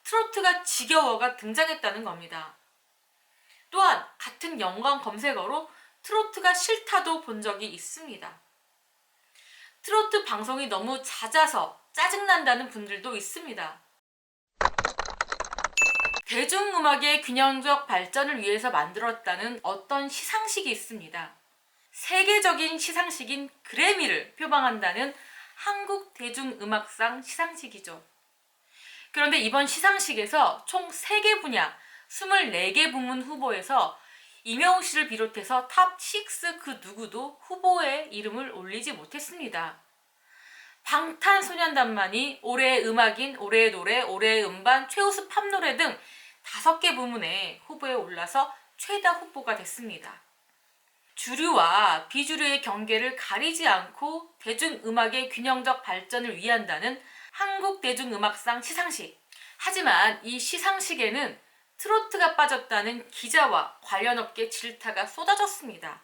트로트가 지겨워가 등장했다는 겁니다. 또한 같은 연관 검색어로 트로트가 싫다도 본 적이 있습니다. 트로트 방송이 너무 잦아서 짜증난다는 분들도 있습니다. 대중음악의 균형적 발전을 위해서 만들었다는 어떤 시상식이 있습니다. 세계적인 시상식인 그래미를 표방한다는 한국대중음악상 시상식이죠. 그런데 이번 시상식에서 총 3개 분야 24개 부문 후보에서 임영웅 씨를 비롯해서 탑6 그 누구도 후보에 이름을 올리지 못했습니다. 방탄소년단만이 올해의 음악인, 올해의 노래, 올해의 음반, 최우수 팝노래 등 5개 부문에 후보에 올라서 최다 후보가 됐습니다. 주류와 비주류의 경계를 가리지 않고 대중음악의 균형적 발전을 위한다는 한국대중음악상 시상식. 하지만 이 시상식에는 트로트가 빠졌다는 기자와 관련 업계 질타가 쏟아졌습니다.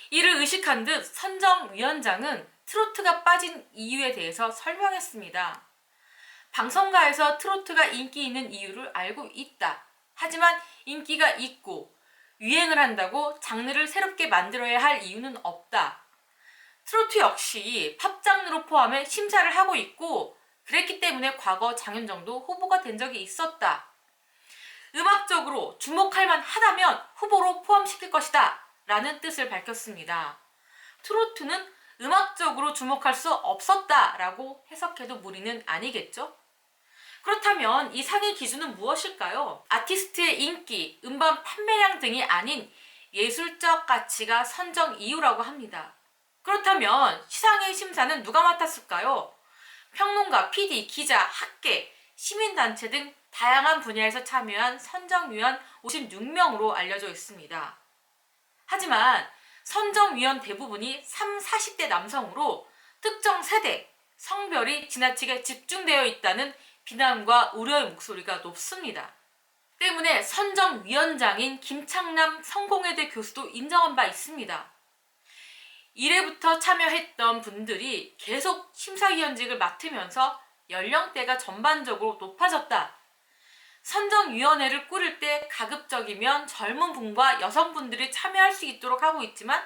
이를 의식한 듯 선정위원장은 트로트가 빠진 이유에 대해서 설명했습니다. 방송가에서 트로트가 인기 있는 이유를 알고 있다. 하지만 인기가 있고 유행을 한다고 장르를 새롭게 만들어야 할 이유는 없다. 트로트 역시 팝 장르로 포함해 심사를 하고 있고 그랬기 때문에 과거 장윤정도 후보가 된 적이 있었다. 음악적으로 주목할 만하다면 후보로 포함시킬 것이다 라는 뜻을 밝혔습니다. 트로트는 음악적으로 주목할 수 없었다 라고 해석해도 무리는 아니겠죠? 그렇다면 이 상의 기준은 무엇일까요? 아티스트의 인기, 음반 판매량 등이 아닌 예술적 가치가 선정 이유라고 합니다. 그렇다면 시상의 심사는 누가 맡았을까요? 평론가, PD, 기자, 학계, 시민단체 등 다양한 분야에서 참여한 선정위원 56명으로 알려져 있습니다. 하지만 선정위원 대부분이 30, 40대 남성으로 특정 세대, 성별이 지나치게 집중되어 있다는 비난과 우려의 목소리가 높습니다. 때문에 선정위원장인 김창남 성공회대 교수도 인정한 바 있습니다. 1회부터 참여했던 분들이 계속 심사위원직을 맡으면서 연령대가 전반적으로 높아졌다. 선정위원회를 꾸릴 때 가급적이면 젊은 분과 여성분들이 참여할 수 있도록 하고 있지만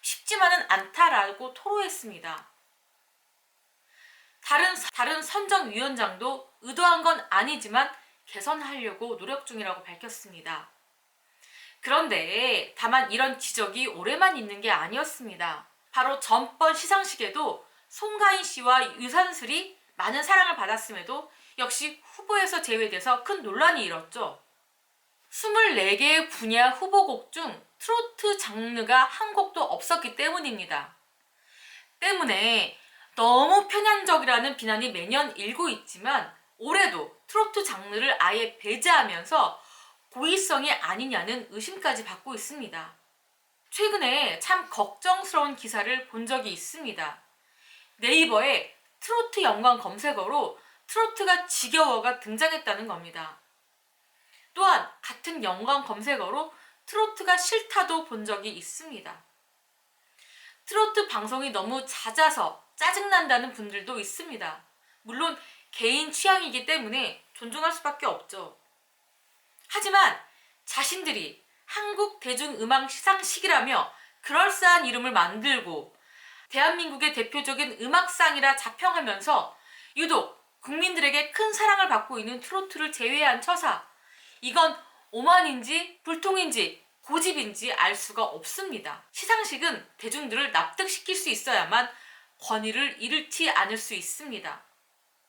쉽지만은 않다라고 토로했습니다. 다른 선정위원장도 의도한 건 아니지만 개선하려고 노력 중이라고 밝혔습니다. 그런데 다만 이런 지적이 올해만 있는 게 아니었습니다. 바로 전번 시상식에도 송가인 씨와 유산슬이 많은 사랑을 받았음에도 역시 후보에서 제외돼서 큰 논란이 일었죠. 24개의 분야 후보곡 중 트로트 장르가 한 곡도 없었기 때문입니다. 때문에 너무 편향적이라는 비난이 매년 일고 있지만 올해도 트로트 장르를 아예 배제하면서 고의성이 아니냐는 의심까지 받고 있습니다. 최근에 참 걱정스러운 기사를 본 적이 있습니다. 네이버에 트로트 연관 검색어로 트로트가 지겨워가 등장했다는 겁니다. 또한 같은 연관 검색어로 트로트가 싫다도 본 적이 있습니다. 트로트 방송이 너무 잦아서 짜증난다는 분들도 있습니다. 물론 개인 취향이기 때문에 존중할 수밖에 없죠. 하지만 자신들이 한국 대중음악 시상식이라며 그럴싸한 이름을 만들고 대한민국의 대표적인 음악상이라 자평하면서 유독 국민들에게 큰 사랑을 받고 있는 트로트를 제외한 처사, 이건 오만인지 불통인지 고집인지 알 수가 없습니다. 시상식은 대중들을 납득시킬 수 있어야만 권위를 잃지 않을 수 있습니다.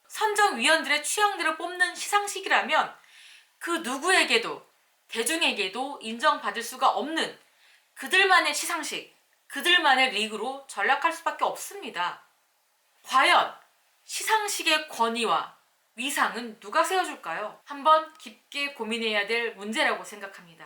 선정위원들의 취향대로 뽑는 시상식이라면 그 누구에게도 대중에게도 인정받을 수가 없는 그들만의 시상식, 그들만의 리그로 전락할 수밖에 없습니다. 과연 시상식의 권위와 위상은 누가 세워줄까요? 한번 깊게 고민해야 될 문제라고 생각합니다.